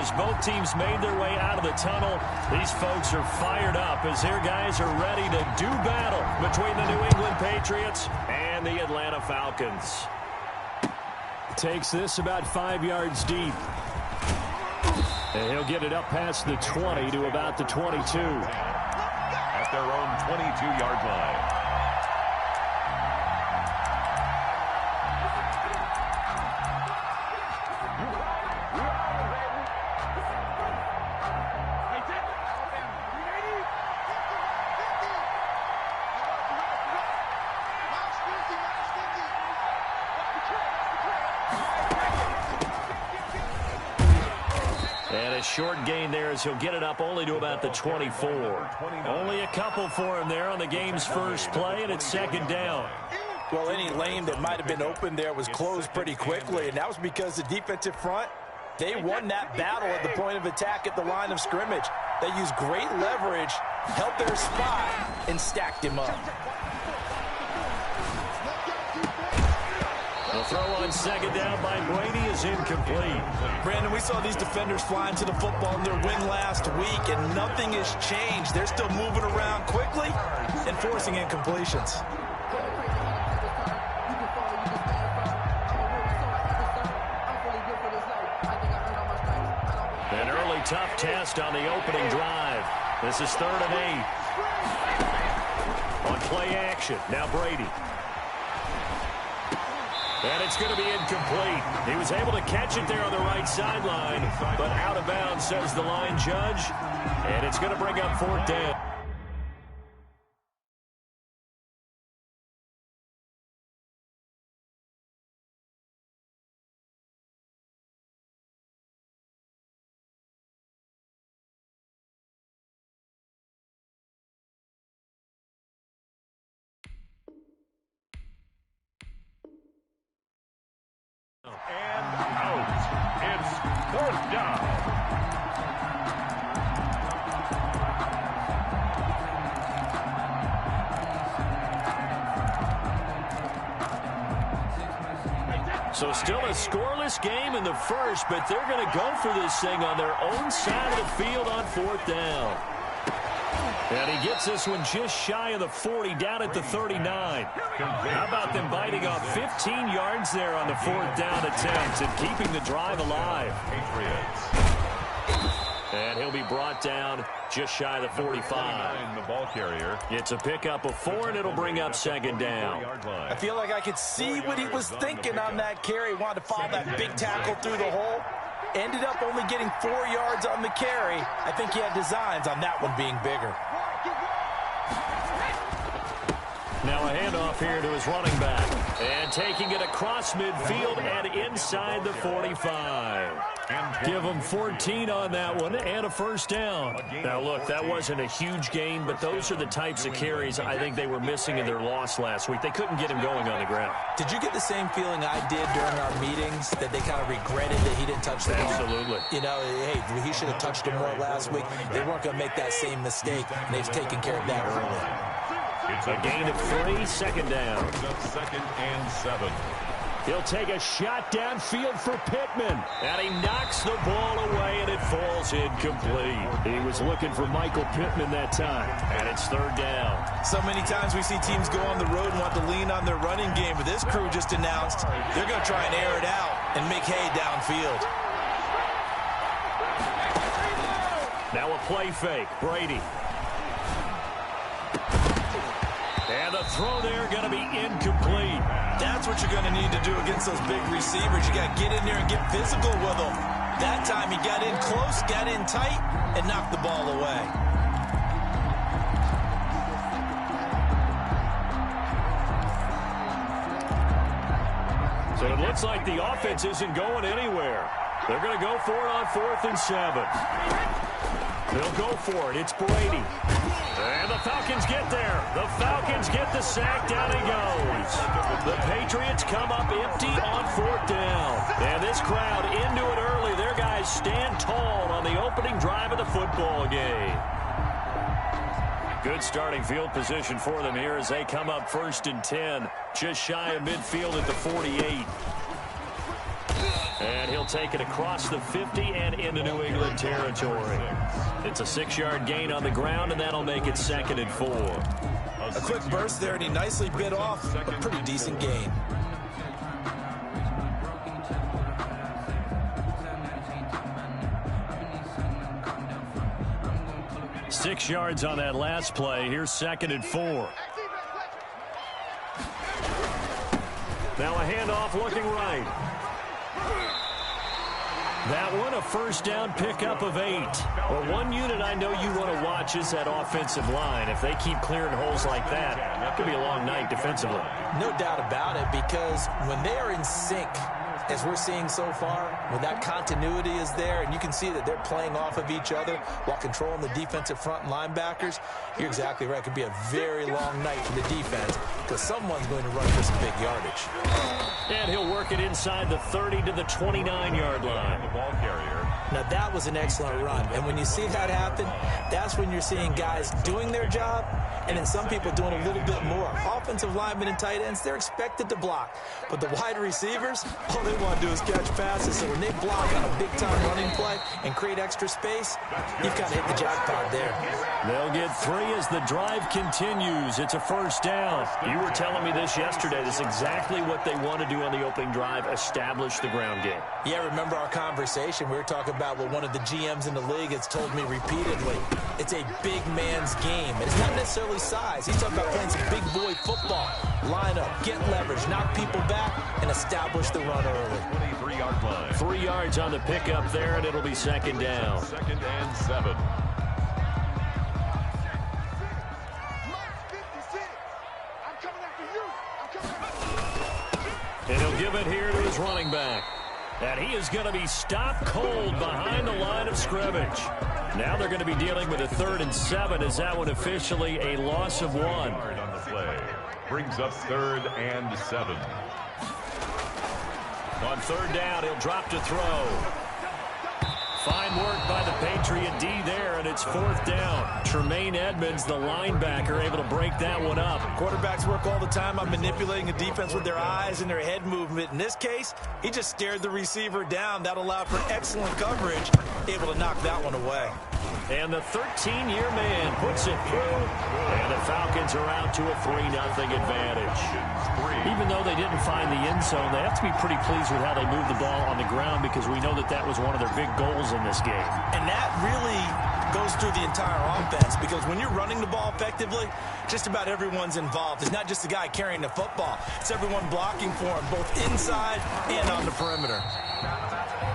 as both teams made their way out of the tunnel. These folks are fired up as their guys are ready to do battle between the New England Patriots and the Atlanta Falcons. Takes this about 5 yards deep. And he'll get it up past the 20 to about the 22. At their own 22-yard line. Short gain there as he'll get it up only to about the 24. Only a couple for him there on the game's first play, and it's second down. Well, any lane that might have been open there was closed pretty quickly, and that was because the defensive front, they won that battle at the point of attack at the line of scrimmage. They used great leverage, held their spot, and stacked him up. The throw on second down by Brady is incomplete. Brandon, we saw these defenders flying to the football in their win last week, and nothing has changed. They're still moving around quickly and forcing incompletions. An early tough test on the opening drive. This is 3rd and 8. On play action, now Brady. And it's going to be incomplete. He was able to catch it there on the right sideline, but out of bounds, says the line judge. And it's going to bring up 4th down. And out. It's 4th down. So still a scoreless game in the first, but they're going to go for this thing on their own side of the field on 4th down. And he gets this one just shy of the 40, down at the 39. How about them biting off 15 yards there on the 4th down attempt and keeping the drive alive? And he'll be brought down just shy of the 45. The ball carrier. It's a pickup of 4, and it'll bring up second down. I feel like I could see what he was thinking on that carry. Wanted to follow that big tackle through the hole. Ended up only getting 4 yards on the carry. I think he had designs on that one being bigger. Now a handoff here to his running back. And taking it across midfield and inside the 45. Give him 14 on that one and a first down. Now, look, that wasn't a huge gain, but those are the types of carries I think they were missing in their loss last week. They couldn't get him going on the ground. Did you get the same feeling I did during our meetings, that they kind of regretted that he didn't touch the ball? Absolutely. You know, hey, he should have touched him more last week. They weren't going to make that same mistake, and they've taken care of that early. It's a gain of 3, second down. 2nd and 7. He'll take a shot downfield for Pittman. And he knocks the ball away, and it falls incomplete. He was looking for Michael Pittman that time. And it's 3rd down. So many times we see teams go on the road and want to lean on their running game, but this crew just announced they're going to try and air it out and make hay downfield. Now a play fake. Brady. And the throw there going to be incomplete. That's what you're going to need to do against those big receivers. You got to get in there and get physical with them. That time he got in close, got in tight, and knocked the ball away. So it looks like the offense isn't going anywhere. They're going to go for it on 4th and 7. They'll go for it. It's Brady. And the Falcons get there. The Falcons get the sack. Down he goes. The Patriots come up empty on 4th down. And this crowd into it early. Their guys stand tall on the opening drive of the football game. Good starting field position for them here as they come up 1st and 10. Just shy of midfield at the 48. And he'll take it across the 50 and into New England territory. It's a 6-yard gain on the ground, and that'll make it 2nd and 4. A quick burst there, and he nicely bit off a pretty decent gain. Six yards on that last play. Here's 2nd and 4. Now a handoff looking right. That one, a first down pickup of 8. Well, one unit I know you want to watch is that offensive line. If they keep clearing holes like that, that could be a long night defensively. No doubt about it, because when they are in sync, as we're seeing so far, when that continuity is there and you can see that they're playing off of each other while controlling the defensive front linebackers, you're exactly right. It could be a very long night for the defense because someone's going to run for some big yardage. And he'll work it inside the 30 to the 29-yard line. The ball carrier. Now, that was an excellent run. And when you see that happen, that's when you're seeing guys doing their job and then some people doing a little bit more. Offensive linemen and tight ends, they're expected to block. But the wide receivers, all they want to do is catch passes. So when they block on a big-time running play and create extra space, you've got to hit the jackpot there. They'll get 3 as the drive continues. It's a first down. You were telling me this yesterday. This is exactly what they want to do on the opening drive, establish the ground game. Yeah, remember our conversation. We were talking about what one of the GMs in the league has told me repeatedly. It's a big man's game. It's not necessarily size. He's talking about playing some big boy football. Line up, get leverage, knock people back, and establish the run early. 23-yard line. 3 yards on the pickup there, and it'll be 2nd down. 2nd and 7. And he'll give it here to his running back. And he is going to be stopped cold behind the line of scrimmage. Now they're going to be dealing with a 3rd and 7 as that one officially a loss of 1. On the play. Brings up 3rd and 7. On 3rd down, he'll drop to throw. Fine work by the Patriot D there, and it's 4th down. Tremaine Edmonds, the linebacker, able to break that one up. Quarterbacks work all the time on manipulating a defense with their eyes and their head movement. In this case, he just stared the receiver down. That allowed for excellent coverage, able to knock that one away. And the 13-year man puts it through, and the Falcons are out to a 3-0 advantage. Even though they didn't find the end zone, they have to be pretty pleased with how they moved the ball on the ground because we know that that was one of their big goals in this game. And that really goes through the entire offense because when you're running the ball effectively, just about everyone's involved. It's not just the guy carrying the football. It's everyone blocking for him, both inside and on the perimeter.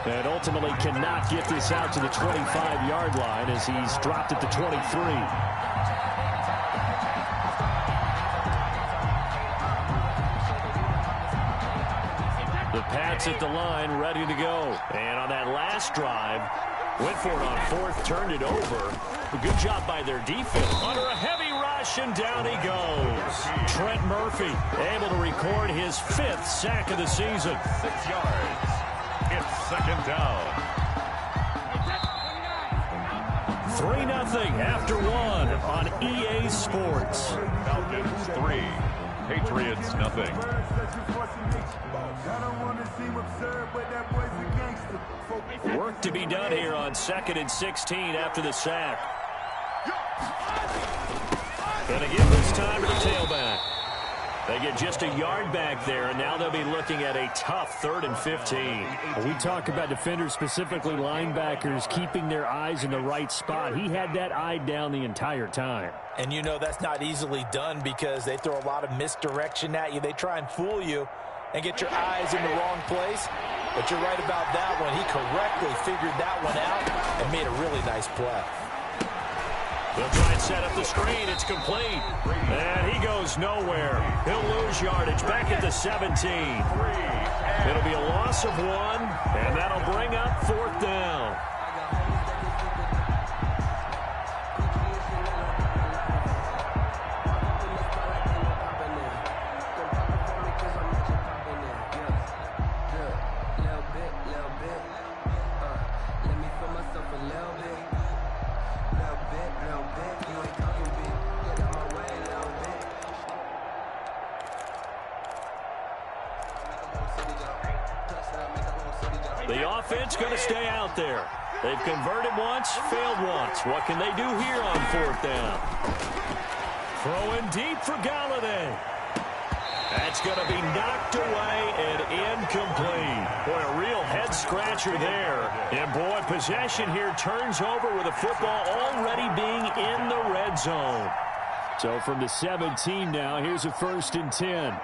And ultimately cannot get this out to the 25-yard line as he's dropped at the 23. The Pats at the line, ready to go. And on that last drive, went for it on 4th, turned it over. A good job by their defense. Under a heavy rush, and down he goes. Trent Murphy able to record his 5th sack of the season. 6 yards. It's 2nd down. 3-0 after 1 on EA Sports. Falcons 3. Patriots nothing. Work to be done here on 2nd and 16 after the sack. And again this time to the tailback. They get just a yard back there, and now they'll be looking at a tough 3rd and 15. We talk about defenders, specifically linebackers, keeping their eyes in the right spot. He had that eye down the entire time. And you know that's not easily done because they throw a lot of misdirection at you. They try and fool you and get your eyes in the wrong place. But you're right about that one. He correctly figured that one out and made a really nice play. They'll try and set up the screen. It's complete. And he goes nowhere. He'll lose yardage back at the 17. It'll be a loss of 1, and that'll bring up 4th down. The offense going to stay out there. They've converted once, failed once. What can they do here on 4th down? Throwing deep for Galladay. That's going to be knocked away and incomplete. Boy, a real head-scratcher there. And, boy, possession here turns over with the football already being in the red zone. So from the 17 now, here's a 1st and 10.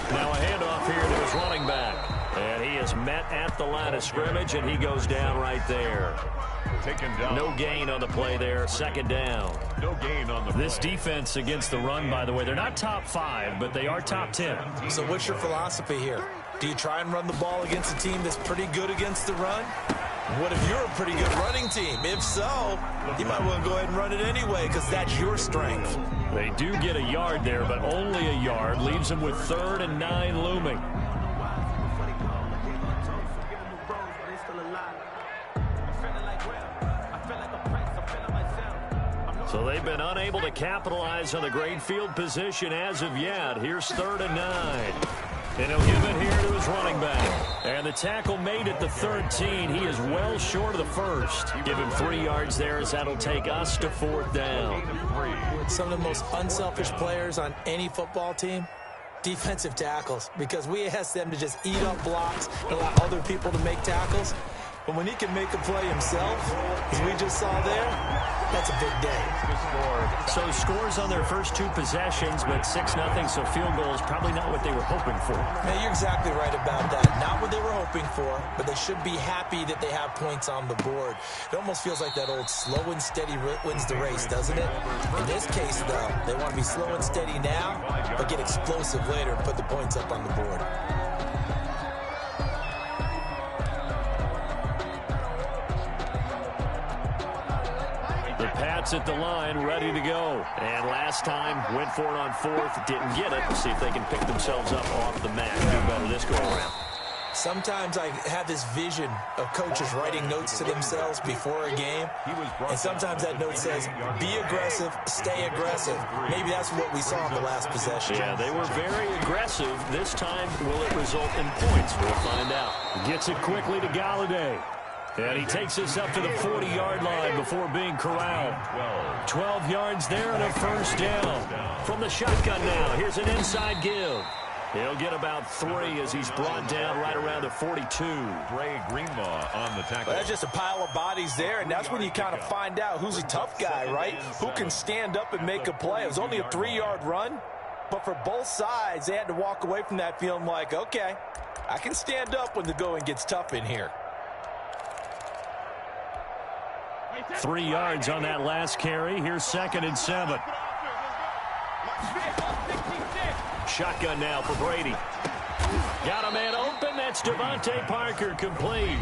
Now a handoff here to his running back. And he is met at the line of scrimmage, and he goes down right there. Taken down. No gain on the play there. 2nd down. No gain on the play. This defense against the run, by the way, they're not top 5, but they are top 10. So what's your philosophy here? Do you try and run the ball against a team that's pretty good against the run? What if you're a pretty good running team? If so, you might want to go ahead and run it anyway because that's your strength. They do get a yard there, but only a yard. Leaves them with 3rd and 9 looming. So they've been unable to capitalize on the great field position as of yet. Here's 3rd and 9. And he'll give it here to his running back. And the tackle made at the 13. He is well short of the first. Give him 3 yards there as that'll take us to 4th down. Some of the most unselfish players on any football team, defensive tackles, because we ask them to just eat up blocks and allow other people to make tackles. But when he can make a play himself, as we just saw there, that's a big day. So scores on their first 2 possessions, but 6-0, so field goal is probably not what they were hoping for. Yeah, you're exactly right about that. Not what they were hoping for, but they should be happy that they have points on the board. It almost feels like that old slow and steady wins the race, doesn't it? In this case, though, they want to be slow and steady now, but get explosive later and put the points up on the board. The Pats at the line, ready to go. And last time, went for it on 4th, didn't get it. Let's see if they can pick themselves up off the mat. Do better this go-around. Sometimes I have this vision of coaches writing notes to themselves before a game, and sometimes that note says, be aggressive, stay aggressive. Maybe that's what we saw in the last possession. Yeah, they were very aggressive. This time, will it result in points? We'll find out. Gets it quickly to Galladay. And he takes us up to the 40-yard line before being corralled. 12 yards there and a 1st down. From the shotgun now, here's an inside give. He'll get about 3 as he's brought down right around the 42. Ray Greenlaw on the tackle. Well, that's just a pile of bodies there, and that's when you kind of find out who's a tough guy, right? Who can stand up and make a play. It was only a 3-yard run, but for both sides, they had to walk away from that feeling like, okay, I can stand up when the going gets tough in here. 3 yards on that last carry. Here's 2nd and 7. Shotgun now for Brady. Got a man open. That's Devontae Parker, complete.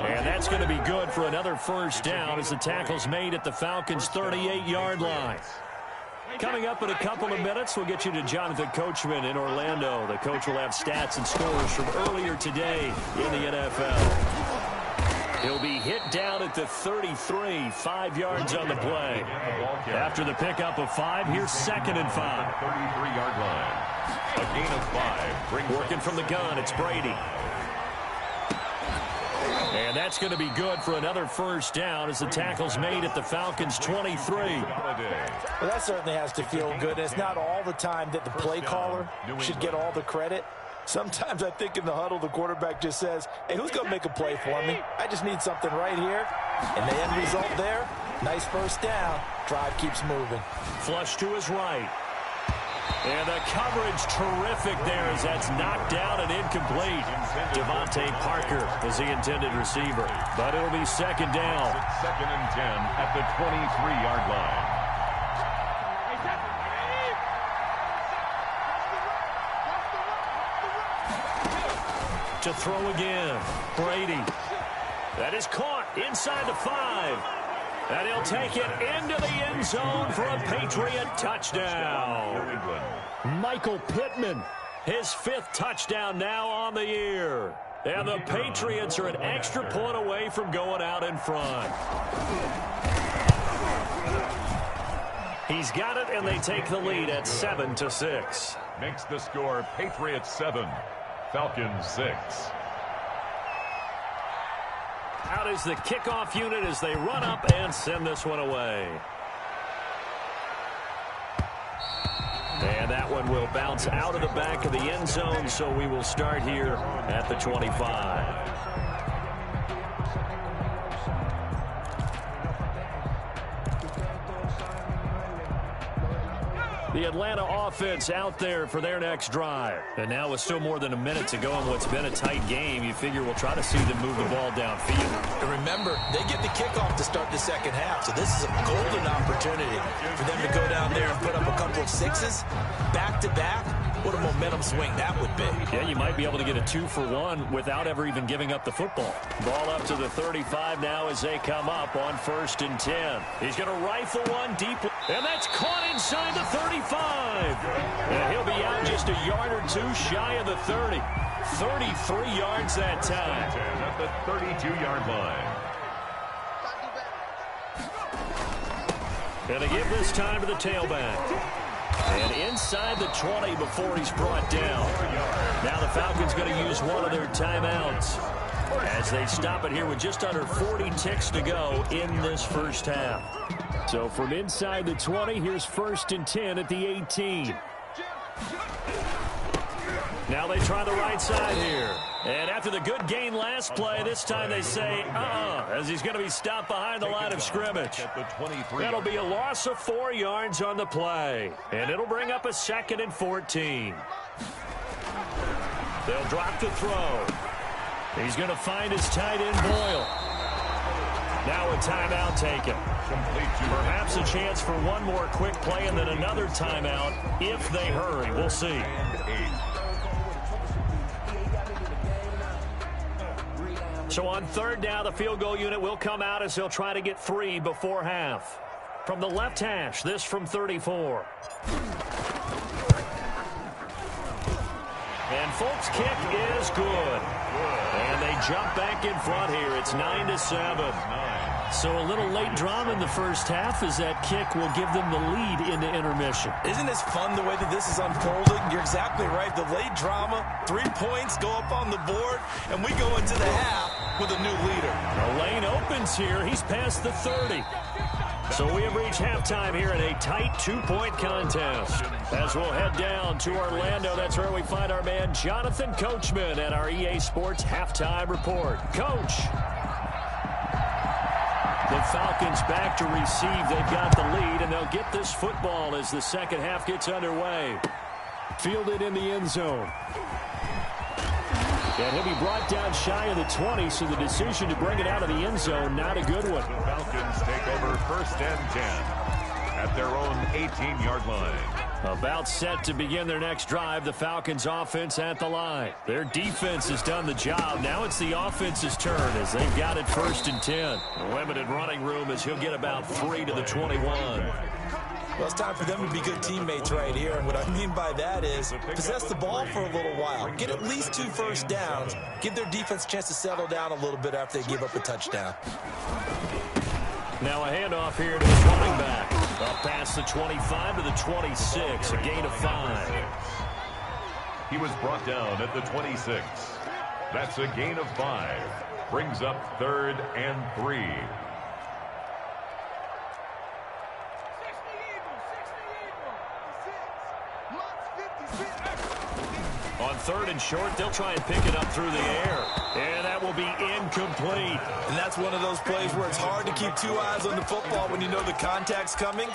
And that's going to be good for another 1st down as the tackle's made at the Falcons' 38-yard line. Coming up in a couple of minutes, we'll get you to Jonathan Coachman in Orlando. The coach will have stats and scores from earlier today in the NFL. He'll be hit down at the 33, 5 yards on the play. After the pickup of 5, here's 2nd and 5. 33-yard line. A gain of 5. Working from the gun, it's Brady. And that's going to be good for another 1st down as the tackle's made at the Falcons' 23. Well, that certainly has to feel good. It's not all the time that the play caller should get all the credit. Sometimes I think in the huddle, the quarterback just says, hey, who's going to make a play for me? I just need something right here. And the end result there, nice 1st down. Drive keeps moving. Flush to his right. And the coverage terrific there as that's knocked down and incomplete. Devontae Parker is the intended receiver. But it'll be 2nd down. 2nd and 10 at the 23-yard line. To throw again, Brady. That is caught inside the 5. And he'll take it into the end zone for a Patriot touchdown. Michael Pittman. His 5th touchdown now on the year. And the Patriots are an extra point away from going out in front. He's got it, and they take the lead at 7-6. Makes the score Patriots 7, Falcons 6. Out is the kickoff unit as they run up and send this one away. And that one will bounce out of the back of the end zone, so we will start here at the 25. The Atlanta offense out there for their next drive. And now with still more than a minute to go in what's been a tight game, you figure we'll try to see them move the ball downfield. And remember, they get the kickoff to start the second half, so this is a golden opportunity for them to go down there and put up a couple of sixes back-to-back. What a momentum swing that would be. Yeah, you might be able to get a 2-for-1 without ever even giving up the football. Ball up to the 35 now as they come up on 1st and 10. He's going to rifle one deep, and that's caught inside the 35. And he'll be out just a yard or two shy of the 30. 33 yards that time. At the 32-yard line. And they give this time to the tailback. And inside the 20 before he's brought down. Now the Falcons going to use one of their timeouts as they stop it here with just under 40 ticks to go in this first half. So from inside the 20, here's 1st and 10 at the 18. Now they try the right side here. And after the good gain last play, this time they say, as he's going to be stopped behind the line of scrimmage. That'll be a loss of 4 yards on the play. And it'll bring up a 2nd and 14. They'll drop the throw. He's going to find his tight end, Boyle. Now a timeout taken. Perhaps a chance for one more quick play and then another timeout if they hurry. We'll see. So on 3rd down, the field goal unit will come out as they'll try to get 3 before half. From the left hash, this from 34. And Folk's kick is good. And they jump back in front here. It's 9-7. So a little late drama in the first half as that kick will give them the lead into intermission. Isn't this fun the way that this is unfolding? You're exactly right. The late drama, 3 points go up on the board, and we go into the half with a new leader. The lane opens here. He's past the 30. So we have reached halftime here in a tight 2-point contest. As we'll head down to Orlando, that's where we find our man Jonathan Coachman at our EA Sports Halftime Report. Coach. The Falcons back to receive. They've got the lead, and they'll get this football as the second half gets underway. Fielded in the end zone. And he'll be brought down shy of the 20, so the decision to bring it out of the end zone, not a good one. The Falcons take over 1st and 10 at their own 18-yard line. About set to begin their next drive, the Falcons offense at the line. Their defense has done the job. Now it's the offense's turn as they've got it 1st and 10. Limited running room as he'll get about 3 to the 21. Well, it's time for them to be good teammates right here. And what I mean by that is possess the ball for a little while. Get at least 2 first downs. Give their defense a chance to settle down a little bit after they give up a touchdown. Now a handoff here to his running back. Up past the 25 to the 26, a gain of 5. He was brought down at the 26. That's a gain of 5. Brings up 3rd and 3. On 3rd and short, they'll try and pick it up through the air. And that will be incomplete. And that's one of those plays where it's hard to keep 2 eyes on the football when you know the contact's coming,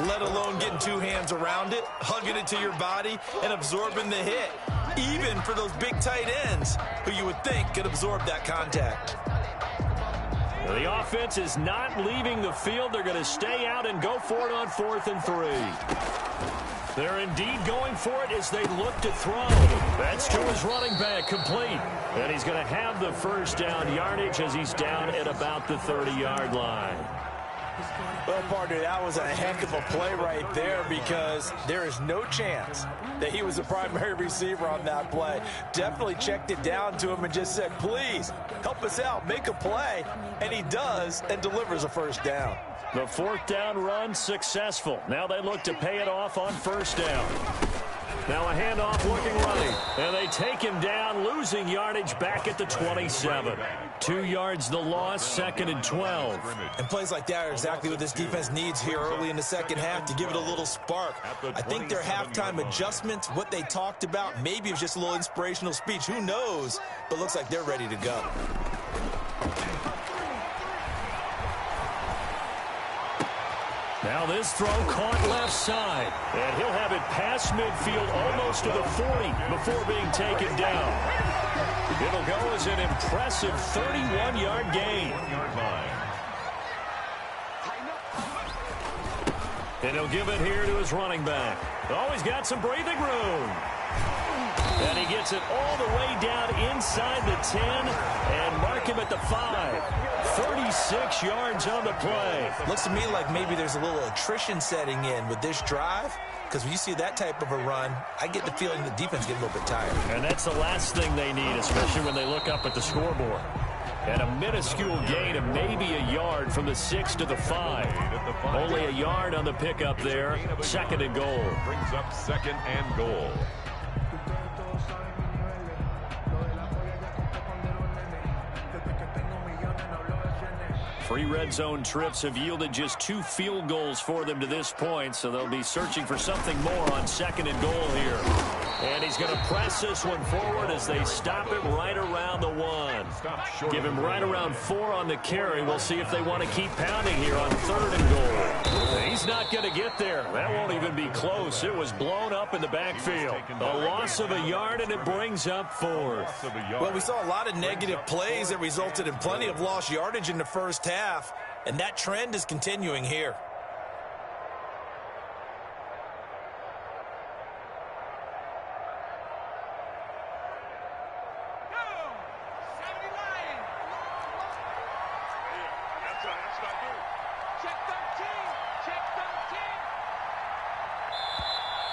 let alone getting 2 hands around it, hugging it to your body, and absorbing the hit, even for those big tight ends who you would think could absorb that contact. The offense is not leaving the field. They're going to stay out and go for it on 4th and 3. They're indeed going for it as they look to throw. That's to his running back, complete. And he's going to have the first down yardage as he's down at about the 30-yard line. Well, partner, that was a heck of a play right there because there is no chance that he was the primary receiver on that play. Definitely checked it down to him and just said, please, help us out, make a play. And he does and delivers a first down. The 4th down run successful. Now they look to pay it off on 1st down. Now a handoff looking right. And they take him down, losing yardage back at the 27. 2 yards the loss, 2nd and 12. And plays like that are exactly what this defense needs here early in the second half to give it a little spark. I think their halftime adjustments, what they talked about, maybe it was just a little inspirational speech. Who knows? But looks like they're ready to go. Now this throw caught left side. And he'll have it past midfield almost to the 40 before being taken down. It'll go as an impressive 31-yard gain. And he'll give it here to his running back. Oh, he's got some breathing room. And he gets it all the way down inside the 10 and mark him at the 5. 36 yards on the play. Looks to me like maybe there's a little attrition setting in with this drive, because when you see that type of a run, I get the feeling the defense gets a little bit tired. And that's the last thing they need, especially when they look up at the scoreboard. And a minuscule gain of maybe a yard from the 6 to the 5. Only a yard on the pickup there. 2nd and goal. Brings up 2nd and goal. 3 red zone trips have yielded just 2 field goals for them to this point, so they'll be searching for something more on 2nd and goal here. And he's going to press this one forward as they stop it right around the 1. Give him right around 4 on the carry. We'll see if they want to keep pounding here on 3rd and goal. He's not going to get there. That won't even be close. It was blown up in the backfield. A loss of a yard, and it brings up 4th. Well, we saw a lot of negative plays that resulted in plenty of lost yardage in the first half, and that trend is continuing here.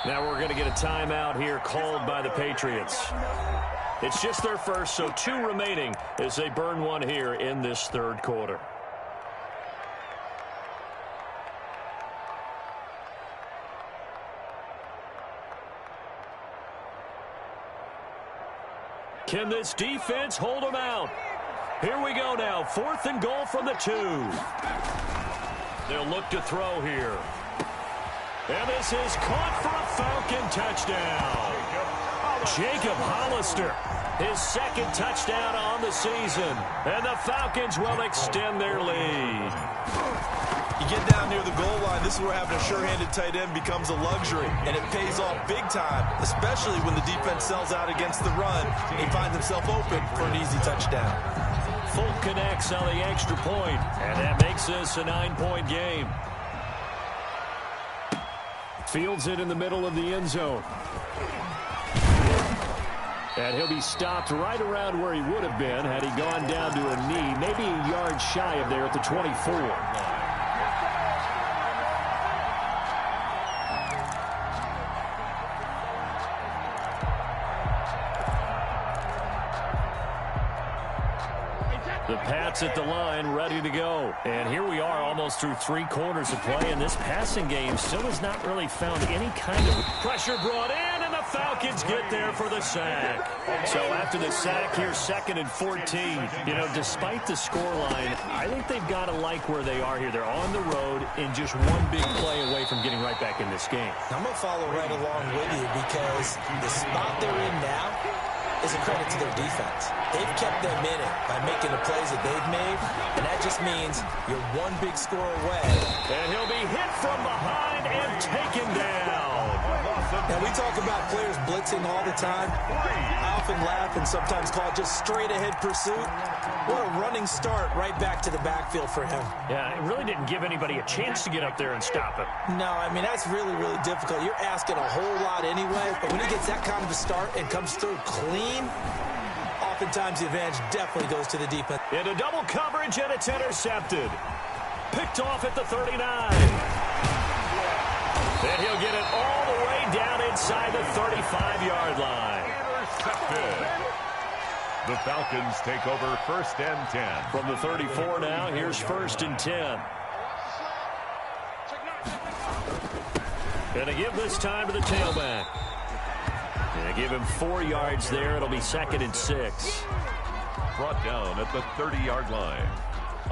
Now we're going to get a timeout here called by the Patriots. It's just their first, so 2 remaining as they burn one here in this 3rd quarter. Can this defense hold them out? Here we go now. 4th and goal from the 2. They'll look to throw here. And this is caught for a Falcon touchdown. Jacob Hollister, his 2nd touchdown on the season. And the Falcons will extend their lead. You get down near the goal line, this is where having a sure-handed tight end becomes a luxury. And it pays off big time, especially when the defense sells out against the run. He finds himself open for an easy touchdown. Full connects on the extra point, and that makes this a 9-point game. Fields it in the middle of the end zone. And he'll be stopped right around where he would have been had he gone down to a knee, maybe a yard shy of there at the 24. The Pats at the line, ready to go. And here we are almost through 3 quarters of play, and this passing game still has not really found any kind of pressure brought in, and the Falcons get there for the sack. So after the sack here, 2nd and 14. You know, despite the scoreline, I think they've got to like where they are here. They're on the road and just one big play away from getting right back in this game. I'm going to follow right along with you because the spot they're in now is a credit to their defense. They've kept them in it by making the plays that they've made, and that just means you're one big score away. And he'll be hit from behind and taken down. Now, we talk about players blitzing all the time. I often laugh and sometimes call it just straight-ahead pursuit. What a running start right back to the backfield for him. Yeah, it really didn't give anybody a chance to get up there and stop him. No, I mean, that's really, really difficult. You're asking a whole lot anyway, but when he gets that kind of a start and comes through clean, oftentimes the advantage definitely goes to the defense. Into double coverage, and it's intercepted. Picked off at the 39. And he'll get it all the way down inside the 35-yard line. Intercepted. The Falcons take over 1st and 10. From the 34 now, here's 1st and 10. Going to give this time to the tailback. They give him 4 yards there. It'll be 2nd and 6. Brought down at the 30-yard line.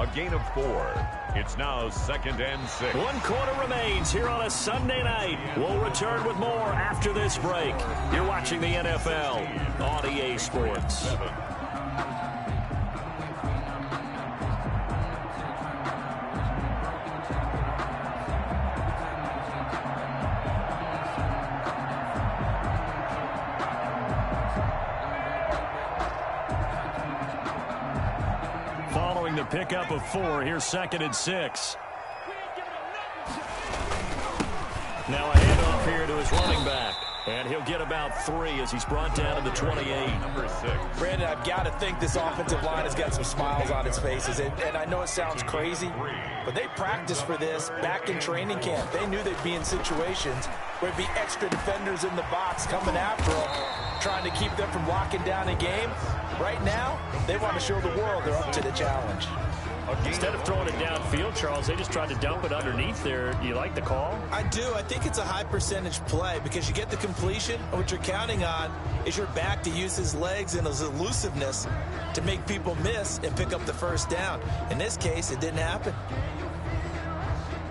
A gain of 4. It's now 2nd and 6. 1 quarter remains here on a Sunday night. We'll return with more after this break. You're watching the NFL on EA Sports. Following the pickup of 4, here's 2nd and 6. Now a handoff here to his running back. And he'll get about 3 as he's brought down to the 28. Number 6. Brandon, I've got to think this offensive line has got some smiles on its faces. And I know it sounds crazy, but they practiced for this back in training camp. They knew they'd be in situations where there'd be extra defenders in the box coming after them, trying to keep them from locking down a game. Right now, they want to show the world they're up to the challenge. Instead of throwing it downfield, Charles, they just tried to dump it underneath there. Do you like the call? I do. I think it's a high percentage play because you get the completion, and what you're counting on is your back to use his legs and his elusiveness to make people miss and pick up the first down. In this case, it didn't happen.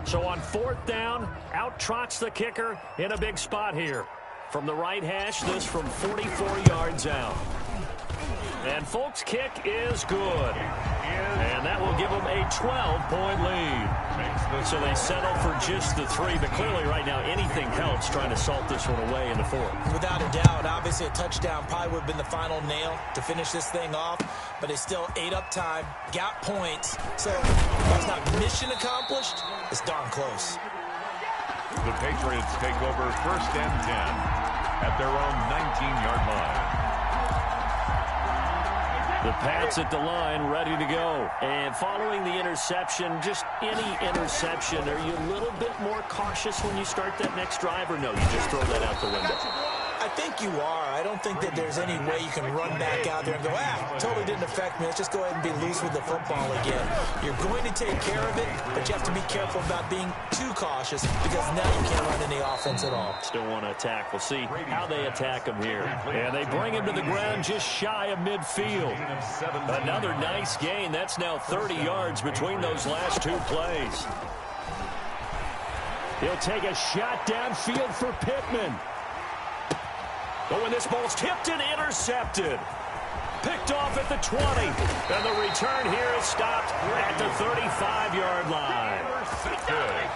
So on 4th down, out trots the kicker in a big spot here. From the right hash, this from 44 yards out. And Folk's kick is good. And that will give them a 12-point lead. So they settle for just the 3, but clearly right now anything helps trying to salt this one away in the 4th. Without a doubt, obviously a touchdown probably would have been the final nail to finish this thing off, but they still ate up time, got points. So that's not mission accomplished. It's darn close. The Patriots take over 1st and 10 at their own 19-yard line. The Pats at the line, ready to go. And following the interception, just any interception, are you a little bit more cautious when you start that next drive, or no, you just throw that out the window? I think you are. I don't think that there's any way you can run back out there and go, totally didn't affect me. Let's just go ahead and be loose with the football again. You're going to take care of it, but you have to be careful about being too cautious because now you can't run any offense at all. Still want to attack. We'll see how they attack him here. And they bring him to the ground just shy of midfield. Another nice gain. That's now 30 yards between those last 2 plays. He'll take a shot downfield for Pittman. But when this ball's tipped and intercepted. Picked off at the 20. And the return here is stopped at the 35-yard line.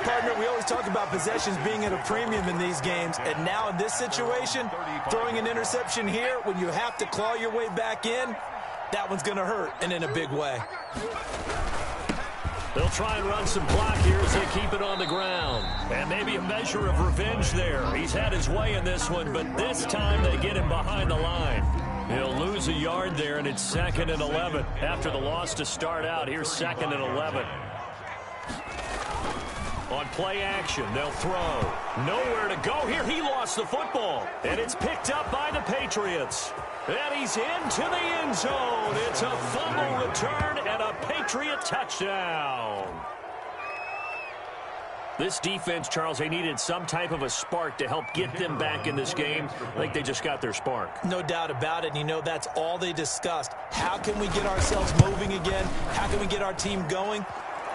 Partner, we always talk about possessions being at a premium in these games. And now in this situation, throwing an interception here when you have to claw your way back in, that one's going to hurt, and in a big way. They'll try and run some clock here as they keep it on the ground. And maybe a measure of revenge there. He's had his way in this one, but this time they get him behind the line. He'll lose a yard there, and it's 2nd and 11. After the loss to start out, here's 2nd and 11. On play action, they'll throw. Nowhere to go here. He lost the football. And it's picked up by the Patriots. And he's into the end zone. It's a fumble return and a Patriot touchdown. This defense, Charles, they needed some type of a spark to help get them back in this game. I think they just got their spark. No doubt about it. And you know that's all they discussed. How can we get ourselves moving again? How can we get our team going?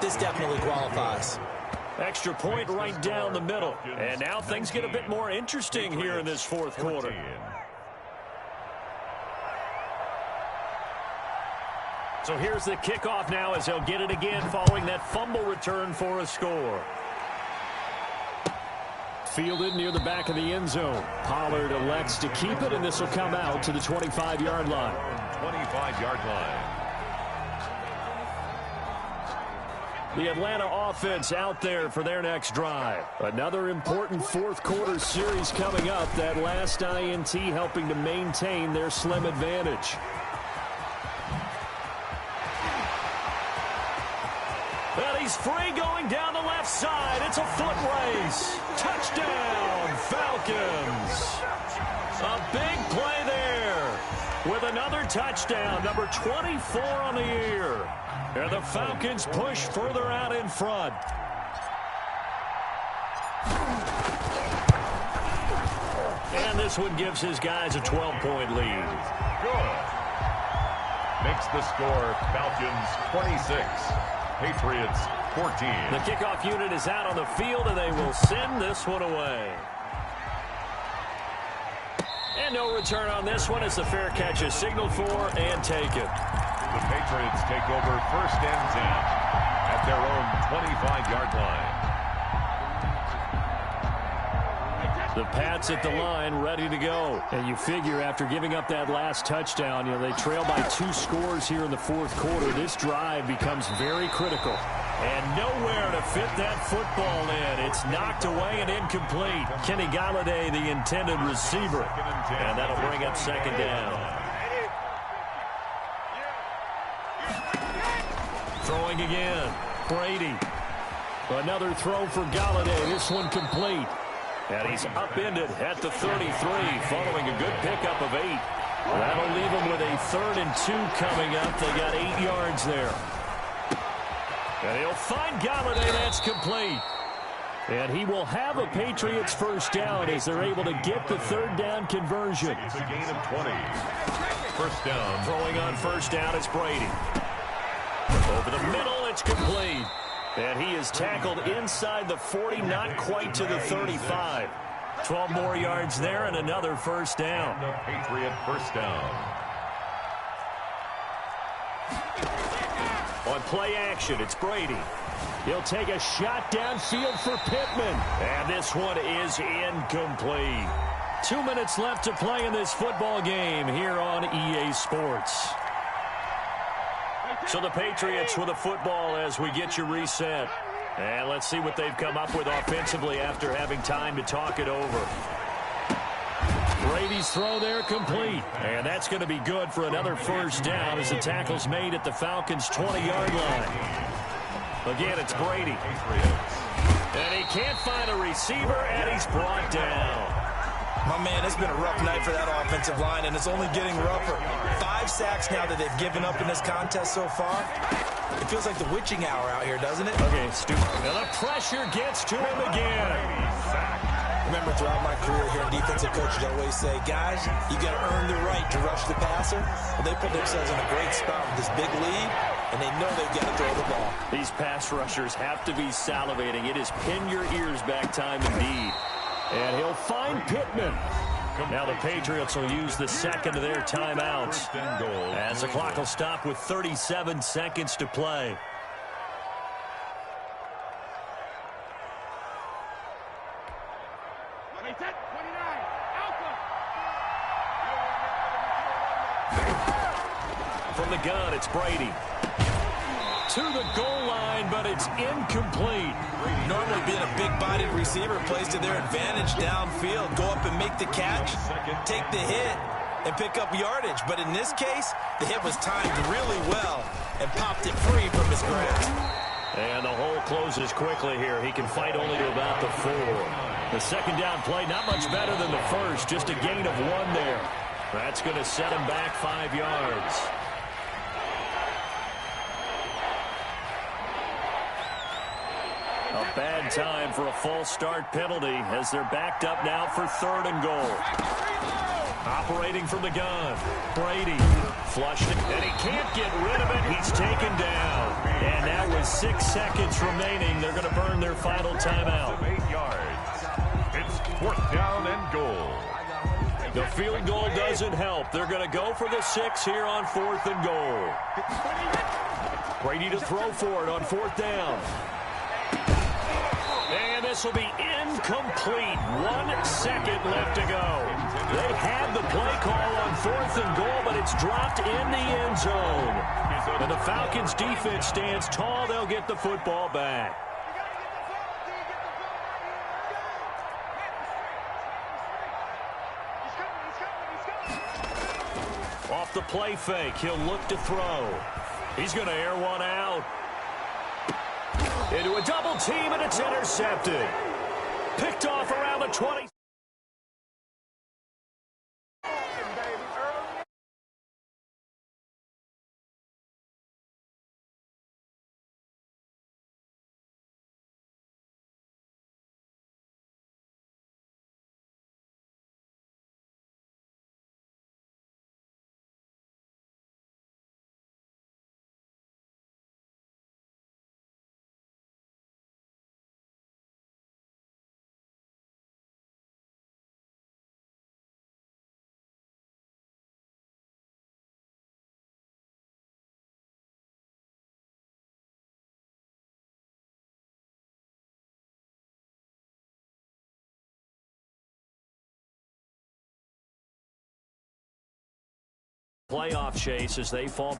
This definitely qualifies. Extra point right down the middle. And now things get a bit more interesting here in this 4th quarter. So here's the kickoff now as they'll get it again following that fumble return for a score. Fielded near the back of the end zone. Pollard elects to keep it, and this will come out to the 25-yard line. 25-yard line. The Atlanta offense out there for their next drive. Another important 4th quarter series coming up. That last INT helping to maintain their slim advantage. And he's free going down the left side. It's a foot race. Touchdown, Falcons. A big play there with another touchdown, number 24 on the year. And the Falcons push further out in front. And this one gives his guys a 12-point lead. Good. Makes the score Falcons 26, Patriots 14. The kickoff unit is out on the field, and they will send this one away. And no return on this one as the fair catch is signaled for and taken. The Patriots take over 1st and 10 at their own 25-yard line. The Pats at the line, ready to go. And you figure after giving up that last touchdown, they trail by 2 scores here in the 4th quarter. This drive becomes very critical. And nowhere to fit that football in. It's knocked away and incomplete. Kenny Galladay, the intended receiver. And that'll bring up 2nd down. Throwing again. Brady. Another throw for Galladay. This one complete. And he's upended at the 33 following a good pickup of 8. That'll leave him with a 3rd and 2 coming up. They got 8 yards there. And he'll find Galladay. That's complete. And he will have a Patriots 1st down as they're able to get the 3rd down conversion. It's a gain of 20. 1st down. Throwing on 1st down, it's Brady. Over the middle, it's complete. And he is tackled inside the 40, not quite to the 35. 12 more yards there and another 1st down. The Patriot 1st down. On play action, it's Brady. He'll take a shot downfield for Pittman. And this one is incomplete. 2 minutes left to play in this football game here on EA Sports. So the Patriots with a football as we get you reset. And let's see what they've come up with offensively after having time to talk it over. Brady's throw there complete. And that's going to be good for another 1st down as the tackle's made at the Falcons' 20-yard line. Again, it's Brady. And he can't find a receiver, and he's brought down. My man, it's been a rough night for that offensive line, and it's only getting rougher. 5 sacks now that they've given up in this contest so far. It feels like the witching hour out here, doesn't it? Okay, stupid. And the pressure gets to him again. Remember, throughout my career here in defensive coaches, I always say, guys, you got to earn the right to rush the passer. Well, they put themselves in a great spot with this big lead, and they know they've got to throw the ball. These pass rushers have to be salivating. It is pin your ears back time indeed. And he'll find Pittman. Now the Patriots will use the 2nd of their timeouts as the clock will stop with 37 seconds to play. From the gun, it's Brady. To the goal line, but it's incomplete. Normally being a big-bodied receiver plays to their advantage downfield. Go up and make the catch, take the hit, and pick up yardage. But in this case, the hit was timed really well and popped it free from his grasp. And the hole closes quickly here. He can fight only to about the 4. The 2nd down play, not much better than the first, just a gain of 1 there. That's going to set him back 5 yards. A bad time for a false start penalty as they're backed up now for 3rd and goal. Operating from the gun, Brady flushed it, and he can't get rid of it. He's taken down. And now with 6 seconds remaining, they're going to burn their final timeout. 8 yards. It's 4th down and goal. The field goal doesn't help. They're going to go for the 6 here on 4th and goal. Brady to throw for it on 4th down. And this will be incomplete. 1 second left to go. They had the play call on 4th and goal, but it's dropped in the end zone. And the Falcons defense stands tall. They'll get the football back. Off the play fake, he'll look to throw. He's going to air one out. Into a double team, and it's intercepted. Picked off around the 20. playoff chase as they fall